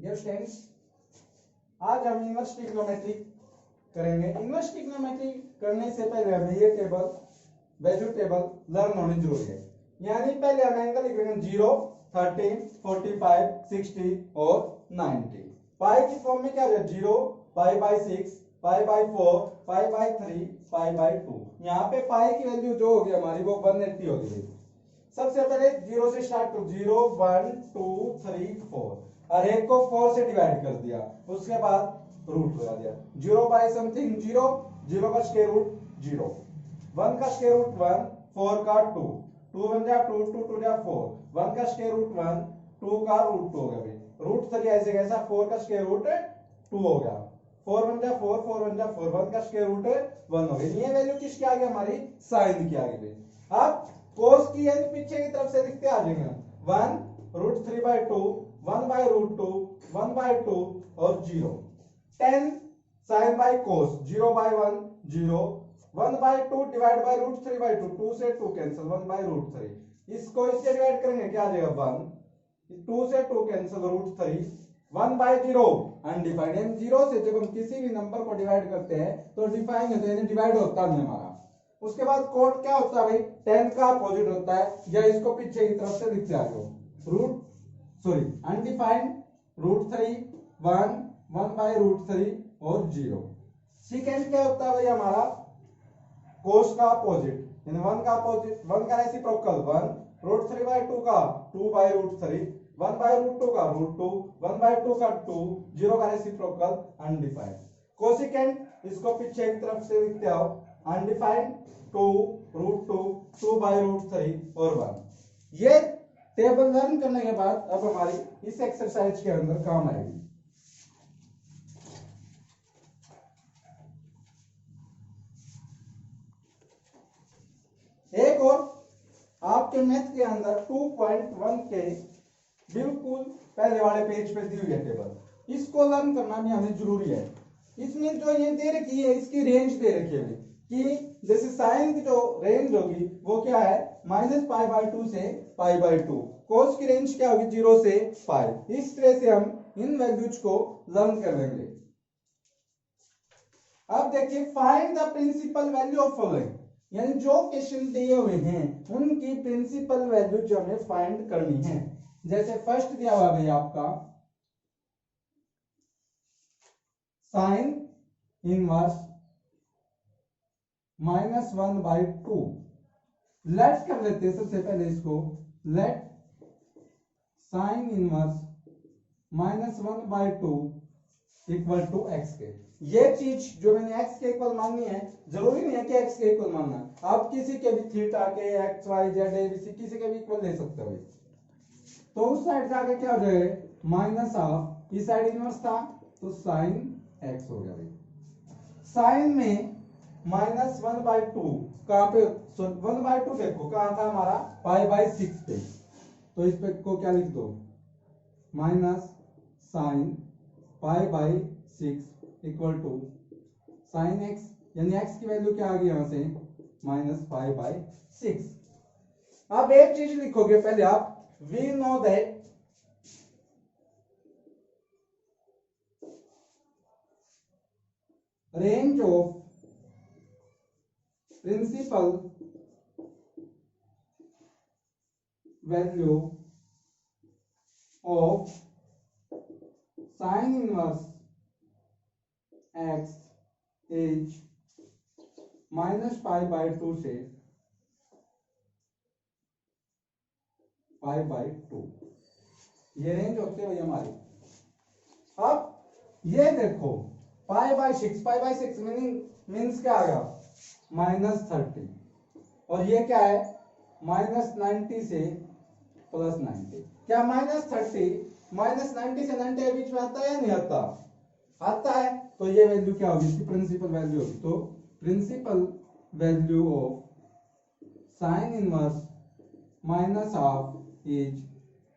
Dear students, आज हम inverse trigonometry करेंगे। इनवर्स ट्रिग्नोमेट्री करने से पहले हमें ये टेबल, वैल्यू टेबल लर्न होनी जरूरी है। यानी पहले हम एंगल लिखेंगे 0, 13, 45, 60 और 90। पाई की फॉर्म में क्या है? 0, पाई by 6, pi by 4, pi by 3, pi by 2। यहाँ पे पाई की वैल्यू जो होगी हमारी वो 180 होगी। सबसे पहले 0 से स्टार्ट करो, 0, 1, 2, 3, 4। हर एक को 4 से डिवाइड कर दिया, उसके बाद रूट लगा दिया। 0 बाई समथिंग 0, 0 का स्क्वायर रूट 0, 1 का स्क्वायर रूट 1, 4 का 2, 2 1 जा 2, 2 2 जा 4, 1 का स्क्वायर रूट 1, 2 का रूट 2 हो गया भाई। रूट 3 ऐसे कैसा, 4 का स्क्वायर रूट 2 हो गया, 4 1 जा 4, 4 1 जा 4, 1 का स्क्वायर रूट 1 हो गया। ये वैल्यू किसकी आ गई? हमारी साइन की आ गई भाई। अब कोस की यानी पीछे की तरफ से लिखते आ जाएंगे, 1 root 3 by 2, 1 by root 2, 1 by 2 और 0, 10 sine by cos, 0 by 1 0, 1 by 2 divide by root 3 by 2, 2 से 2 कैंसिल, 1 बाई रूट 3। इसको इससे डिवाइड करेंगे क्या आ जाएगा? 1, 2 से 2 कैंसिल, रूट 3, 1 बाई 0 अनडिफाइंड। यानी 0 से जब हम किसी भी नंबर को डिवाइड करते हैं तो डिफाइन होता है, यानी डिवाइड होता नहीं हमारा। उसके बाद कोड क्या होता है भाई? 10 का अपोजिट होता है, या इसको पीछे की तरफ से लिखते आ जाओ, अनडिफाइंड, रूट 3, 1, 1 बाई रूट 3 और 0। सेकेंड क्या होता है भाई हमारा? कोस का अपोजिट, यानी 1 का अपोजिट, 1 का रेसिप्रोकल 1, रूट 3 बाई 2 का 2 बाई रूट 3, 1 बाई रूट 2 का रूट 2, 1 बाई 2 का 2, 0 का रेसिप्रोकल अनडिफाइंड। कोसिकेंट इसको पीछे की तरफ से लिखते आओ, अनडिफाइंड 2 रूट 2, 2 बाई रूट 3 और 1। ये टेबल लर्न करने के बाद अब हमारी इस एक्सरसाइज के अंदर काम आएगी। एक और आपके मैथ के अंदर 2.1 के बिल्कुल पहले वाले पेज पे दी हुई है टेबल, इसको लर्न करना भी हमें जरूरी है। इसमें जो ये दे रखी है इसकी रेंज दे रखी है कि जैसे साइन की जो रेंज होगी वो क्या है? -π/2 से π/2। कोस की रेंज क्या होगी? 0 से पाई। इस तरह से हम इन वैल्यूज को लर्न कर लेंगे। अब देखिए, find the principal value of following, यानी जो क्वेश्चन दिए हुए हैं उनकी प्रिंसिपल वैल्यू जो हमें फाइंड करनी है। जैसे फर्स्ट दिया हुआ है आपका साइन इनवर्स -1/2। लेट कर लेते हैं सबसे पहले इसको, let sine inverse -1/2 equal to x के। ये चीज जो मैंने एक्स के इक्वल माननी है, जरूरी नहीं है कि एक्स के इक्वल मानना, आप किसी के भी थीटा के, एक्स वाई जेड एबीसी किसी के भी इक्वल ले सकते हो। तो उस साइड से आगे क्या हो जाएगा? माइनस ऑफ, इस साइड इनवर्स था तो साइन एक्स हो गया भाई। साइन में -1/2 कहां पे? 1/2 देखो कहां था हमारा? π/6 पे। तो इस पे को क्या लिख दो? Minus sine π/6 equal to sine x, यानी एक्स की वैल्यू क्या आ गई यहां से? -π/6। अब एक चीज लिखोगे पहले आप, we know that range of principal value of sine inverse x is -π/2 से π/2। ये रेंज होती है भाई हमारी। अब ये देखो π/6 मीन्स क्या आ गया? -30। और ये क्या है? -90 से +90। क्या -90 से 90 के बीच में आता है या नहीं आता? आता है। तो ये वैल्यू क्या होगी? इसकी प्रिंसिपल वैल्यू होगी। तो principal value of sine inverse minus of is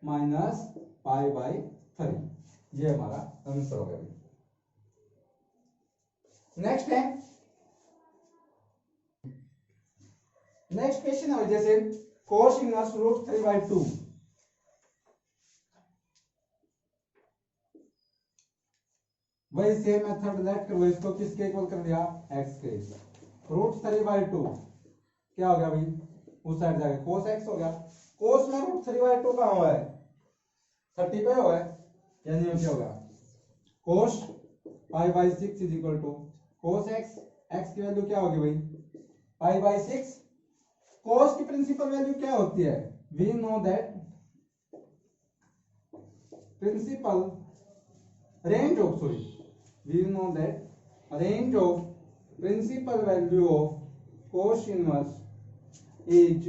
-π/3। ये हमारा आंसर हो गया। नेक्स्ट है, नेक्स्ट क्वेश्चन है जैसे cos इनवर्स √3/2। वही सेम मेथड लेट करो, इसको किसके इक्वल कर दिया, x के। √3/2 क्या हो गया भाई, उस साइड जाके cos x हो गया। cos में √3/2 कहां हुआ है, 30 पे हुआ है, यानी ये क्या होगा cos π/6 is equal to cos x, x की वैल्यू क्या होगी भाई π/6। cos की प्रिंसिपल वैल्यू क्या होती है, we know that principal range of we know that range of principal value of cos inverse is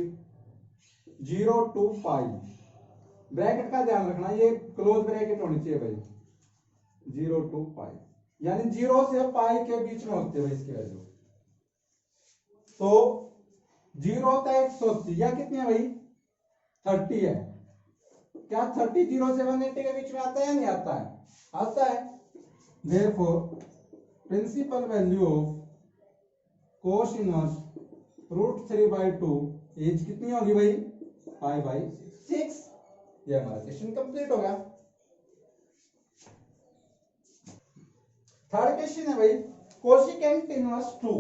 0 to π। Bracket का ध्यान रखना, ये क्लोज ब्रैकेट होनी चाहिए भाई, 0 to π, यानी 0 से π के बीच में होती है भाई इसकी वैल्यू। तो 0 तक 180 या कितनी है भाई 30 है। क्या 30 0 से 180 के बीच में आता है या नहीं आता है, आता है। Therefore principal value of cos inverse √3/2 is कितनी होगी भाई π/6। ये हमारा क्वेश्चन कंप्लीट हो गया। थर्ड क्वेश्चन है भाई कोसिकेंट इनवर्स 2।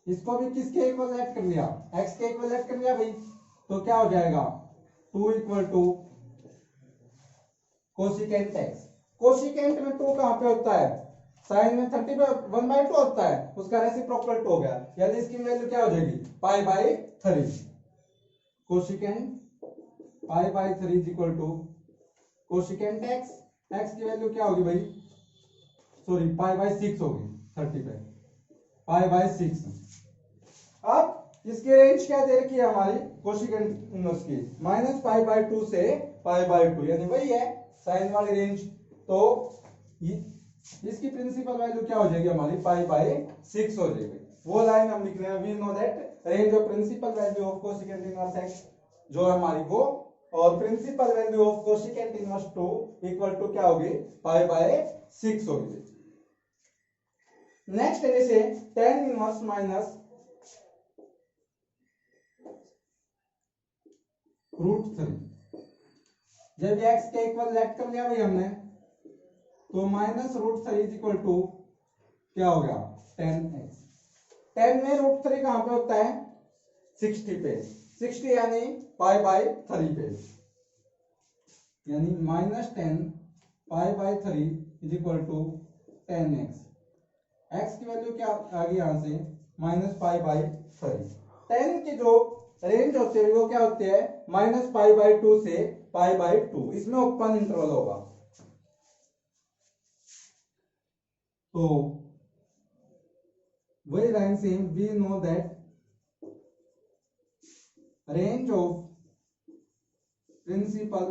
इसको भी किसके इक्वल लेट कर लिया, x के इक्वल लेट कर लिया भाई, तो क्या हो जाएगा 2 equal to cosecant x। Cosecant में 2 कहां पे होता है, साइन में 30 पे 1/2 होता है, उसका रेसिप्रोकल 2 हो गया, यानी इसकी वैल्यू क्या हो जाएगी π/3। Cosecant π/3 is equal to cosecant x, x की वैल्यू क्या होगी भाई, सॉरी π/6 होगी, 30 पे π/6। अब इसकी रेंज क्या दे रखी है हमारी कोसिकेंट इनवर्स की, -π/2 से π/2, यानी वही है साइन वाली रेंज। तो इसकी प्रिंसिपल वैल्यू क्या हो जाएगी हमारी π/6 हो जाएगी। वो लाइन हम लिख रहे हैं, we know that range of principal value of cosecant inverse x जो हमारी वो, और principal value of cosecant inverse 2 equal to क्या होगी π/6 होगी। नेक्स्ट है जैसे tan इनवर्स माइनस √3। जब x के इक्वल लेट कर लिया भाई हमने, तो -√3 इज इक्वल टू क्या हो गया 10x। 10 में √3 कहां पे होता है 60 पे, 60 यानी π/3 पे, यानी -10 π/3 is equal to 10x। x की वैल्यू क्या आ गई यहां से -π/3। 10 की जो रेंज होती है वो क्या होती है -π/2 से π/2, इसमें ओपन इंटरवल होगा। तो वही लाइन से we know that range of principal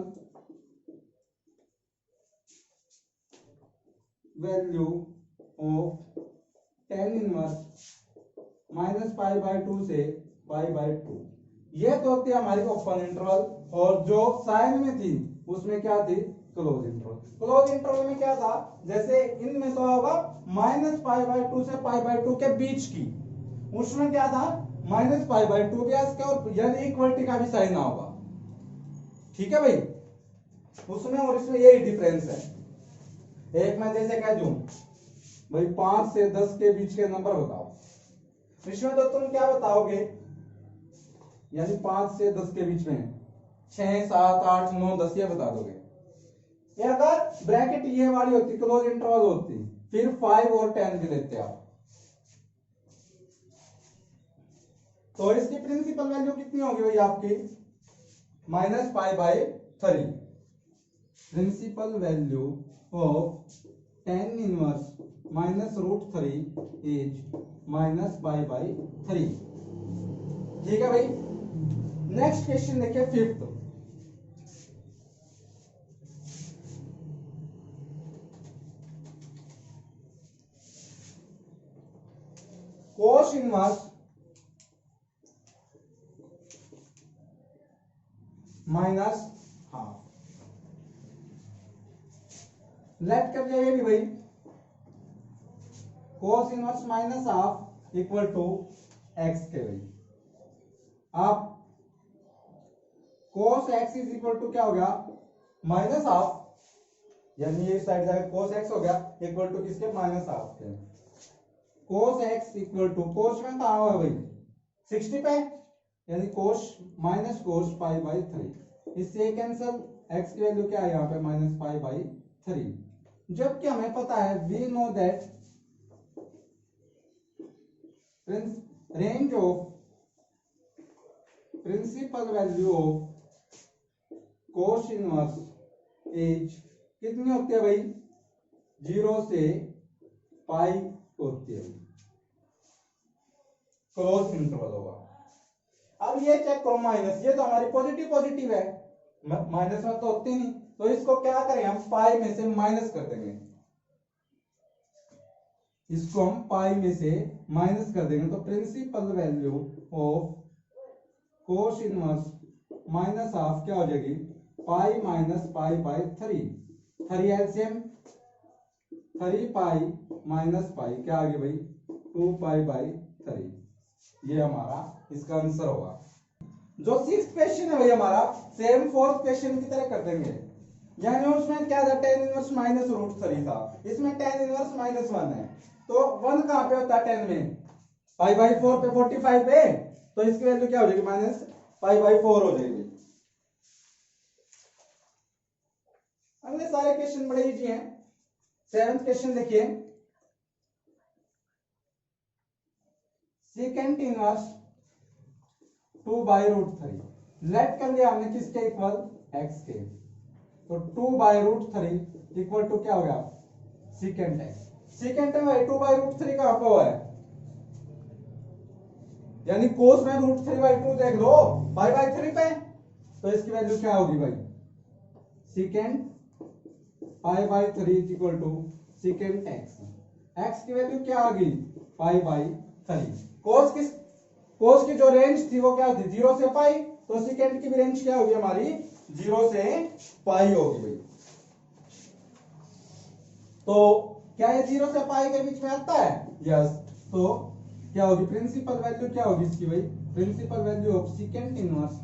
value of tan inverse -π/2 से π/2, ये तो होती है हमारी ओपन इंटरवल, और जो साइन में थी उसमें क्या थी क्लोज इंटरवल। क्लोज इंटरवल में क्या था, जैसे इनमें तो होगा -π/2 से π/2 के बीच की, उसमें क्या था -π/2 भी इसका, और यानी इक्वलिटी का भी साइन होगा, ठीक है भाई उसमें और इसमें यही डिफरेंस है। एक मैं जैसे कह दूं भाई 5 से 10 के बीच के नंबर बताओ, इसमें तो तुम क्या बताओगे, यानी 5 से 10 के बीच में 6 7 8 9 10 ये बता दोगे। ये अगर ब्रैकेट ये वाली होती क्लोज इंटरवल होती, फिर 5 और 10 भी लेते आप, तो इसकी प्रिंसिपल वैल्यू कितनी होगी भाई आपकी -π/3। Principal value of tan inverse -√3 is -π/3, ठीक है भाई। नेक्स्ट क्वेश्चन देखिए fifth. Cos inverse minus half, late कर जाइए भी भाई cos inverse minus half equal to x के। भाई आप cos x is equal to क्या हो गया माइनस हाफ, यानी ये साइड जाएगा cos x हो गया इक्वल टू किसके माइनस हाफ के। cos x equal to cos में कहा हुआ है भाई 60 पे, यानी cos minus cos pi by 3, इससे कैंसिल, x की वैल्यू क्या है यहाँ पे माइनस पाई बाई 3। जबकि हमें पता है we know that range of principal value of cos inverse is कितनी होती है भाई 0 से पाई होती है, क्लोज इंटरवल होगा। अब ये चेक करो माइनस, ये तो हमारी पॉजिटिव पॉजिटिव है, माइनस में तो होती नहीं, तो इसको क्या करें हम पाई में से माइनस कर देंगे, इसको हम पाई में से माइनस कर देंगे, तो principal value of cos inverse minus half क्या हो जाएगी pi minus pi by 3, 3 LCM 3 pi minus pi क्या आ गया भाई 2 पाई बाई 3, ये हमारा इसका आंसर होगा। जो 6th क्वेश्चन है भाई हमारा सेम 4th क्वेश्चन की तरह कर देंगे, यानी उसमें क्या था tan इनवर्स माइनस रूट 3 था, इसमें tan इनवर्स माइनस 1 है, तो 1 कहां पे होता है 10 में, पाई बाई 4 पे 45 पे, तो इसकी वैल्यू क्या हो जाएगी माइनस पाई बाई 4 हो जाएगी। अगले सारे क्वेश्चन बड़े इजी हैं। 7th क्वेश्चन देखिए, second inverse 2 by root 3 let कर लिया हमने किसके इक्वल x के, तो 2 बाई रूट 3 इक्वल टू क्या हो गया सेकेंड x, सेकेंड में 2 बाई रूट 3 कहां पे हुआ है, यानी कोस में रूट 3 बाई 2 देख लो पाई बाई 3 पे, तो इसकी वैल्यू क्या होगी भाई second pi by 3 is equal to second x की वैल्यू क्या आ गई पाई बाई 3। कोस की जो रेंज थी वो क्या थी 0 से पाई, तो सेकेंड की भी रेंज क्या होगी हमारी 0 से पाई होगी भाई। तो क्या ये 0 से पाई के बीच में आता है, यस, तो क्या होगी प्रिंसिपल वैल्यू क्या होगी इसकी भाई, principal value of second inverse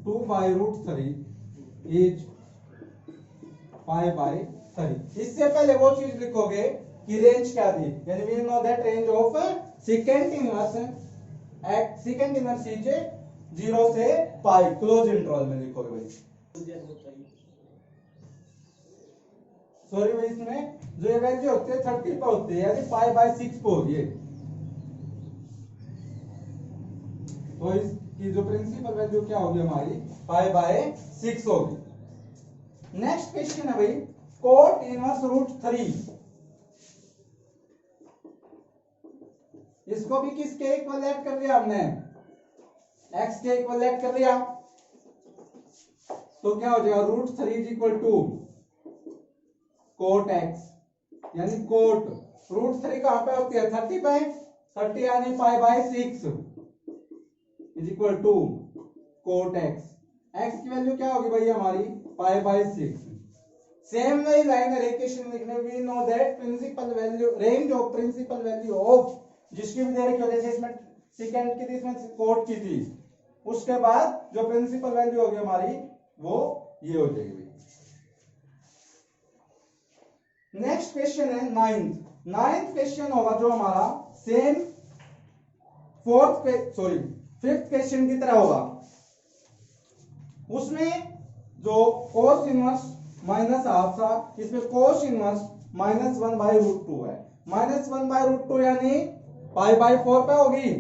2 by root 3 is pi by 3। इससे पहले वो चीज लिखोगे कि रेंज क्या थी, यानी we know that range of second inverse is 0 से पाई, क्लोज इंटरवल में लिखोगे भाई। सॉरी भाई, इसमें जो ये वैल्यू होती है 30 पे होती है, यानी पाई बाई 6 पे होगी, तो इसकी जो प्रिंसिपल वैल्यू क्या होगी हमारी पाई बाई 6 होगी। नेक्स्ट क्वेश्चन है भाई कोट इनवर्स रूट 3, इसको भी किसके इक्वल लेट कर दिया हमने, x के इक्वल लेट कर दिया, तो क्या हो जाएगा root 3 is equal to cot x, यानी कोट रूट 3 कहां पे होती है 30 पे, 30 यानी pi by 6 is equal to cot x की वैल्यू क्या होगी भाई हमारी पाई बाई 6। सेम वही लाइन है इक्वेशन लिखने, we know that principal value range of principal value of, जिसकी भी दे रखी हो जैसे इसमें सेकंड की थी इसमें कोट की थी, उसके बाद जो प्रिंसिपल वैल्यू होगी हमारी वो ये हो जाएगी। नेक्स्ट क्वेश्चन है 9th क्वेश्चन होगा जो हमारा सेम 5th क्वेश्चन की तरह होगा, उसमें जो कोस इनवर्स माइनस हाफ था, इसमें cos inverse minus 1 by root 2 है, माइनस 1 बाई रूट 2 यानी पाई बाई 4 पे होगी,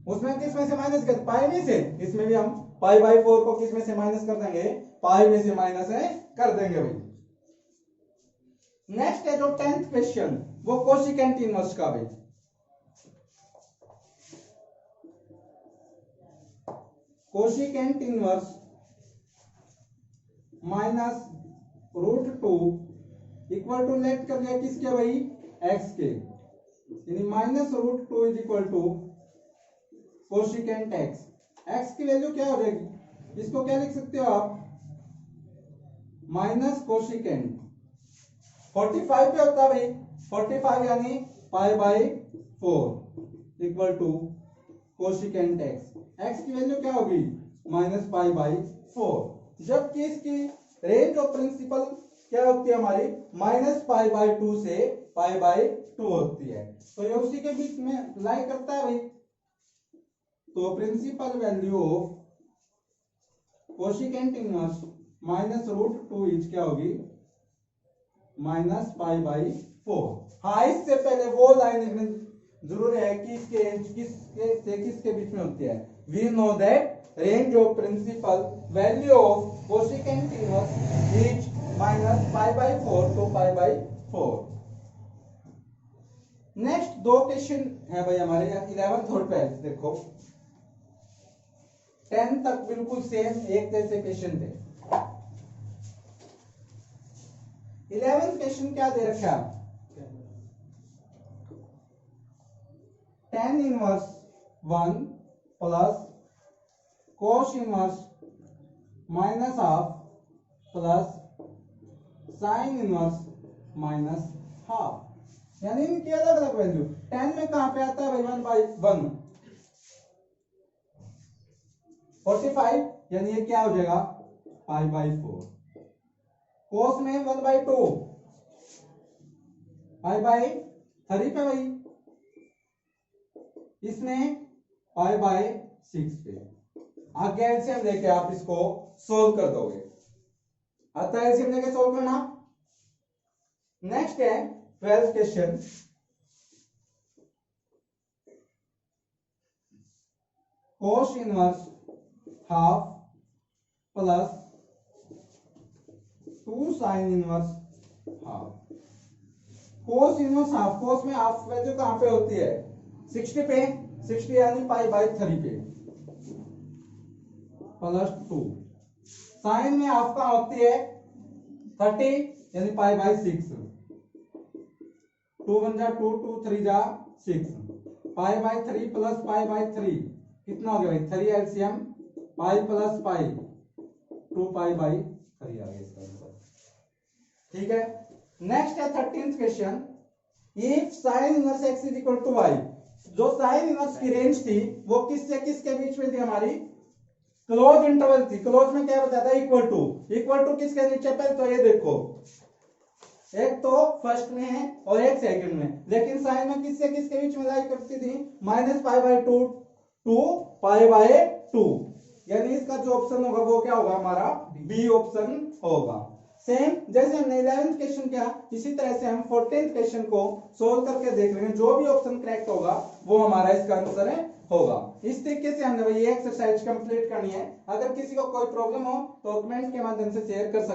उसमें किसमें से माइनस कर पाई में से, इसमें भी हम पाई बाई 4 को किसमें से माइनस कर देंगे पाई में से माइनस कर देंगे भाई। नेक्स्ट है जो 10th क्वेश्चन वो कोसिकेंट इनवर्स का भाई, cosecant inverse minus root 2 equal to let कर लिया किसके भाई x के, यानी minus root 2 is equal to cosecant x की वैल्यू क्या हो जाएगी, इसको क्या लिख सकते हो आप माइनस कोसिकेंट 45 पे होता है भाई, 45 यानी pi by 4 equal to cosecant x की वैल्यू क्या होगी माइनस पाई बाई 4, जबकि इसकी रेंज ऑफ प्रिंसिपल क्या होती है हमारी -π/2 से π/2 होती है। तो ये उसी के बीच में लाई करता है भाई। तो principal value of cosecant inverse -√2 is क्या होगी -π/4। हाँ, इससे पहले वो लाइन लिखनी जरूर है कि इसके रेंज किसके बीच में होती है। We know that range of principal value of cosecant inverse is -π/4 to π/4। Next दो क्वेश्चन है भाई हमारे 11th और 12th। देखो 10 तक बिल्कुल सेम एक जैसे क्वेश्चन थे। 11th क्वेश्चन क्या दे रखा है, tan inverse 1 plus cos inverse -half plus sin inverse -half. यानी इनकी अलग अलग वैल्यू। tan में कहां पे आता है भाई 1/1 45, यानी ये क्या हो जाएगा π/4। cos में 1/2 π/3 पे भाई, इसमें π/6 पे। आगे एलसीएम लेके आप इसको सोल्व कर दोगे। आता है एलसीएम लेके सोल्व करना। नेक्स्ट है 12th question. cos inverse half plus 2 sin inverse half. cos inverse half, cos में हाफ वैल्यू कहां पे होती है 60 पे, 60 यानी π/3 पे प्लस 2। साइन में हाफ कहां होती है 30 यानी π/6। 2 1 जा 2, 2 3 जा 6, π/3 प्लस π/3 कितना हो गया भाई 3 एलसीएम पाई प्लस पाई 2 π/3 आ गया इसका आंसर। ठीक है। नेक्स्ट है 13th question. If sin inverse x is equal to y, जो sin इनवर्स की रेंज थी वो किससे किसके बीच में थी हमारी क्लोज इंटरवल थी। क्लोज में क्या बताया था इक्वल टू किसके नीचे पे, तो ये देखो एक तो फर्स्ट में है और एक सेकंड में, लेकिन साइन में किससे किसके बीच में लाई करती थी -π/2 टू π/2, यानी इसका जो ऑप्शन होगा वो क्या होगा हमारा बी ऑप्शन होगा। सेम जैसे हमने 11th क्वेश्चन किया इसी तरह से हम 14th क्वेश्चन को सोल्व करके देख लेंगे। जो भी ऑप्शन करेक्ट होगा वो हमारा इसका आंसर होगा। इस तरीके से हमने ये एक्सरसाइज कंप्लीट करनी है। अगर किसी को कोई प्रॉब्लम हो तो कमेंट के माध्यम से शेयर कर सकते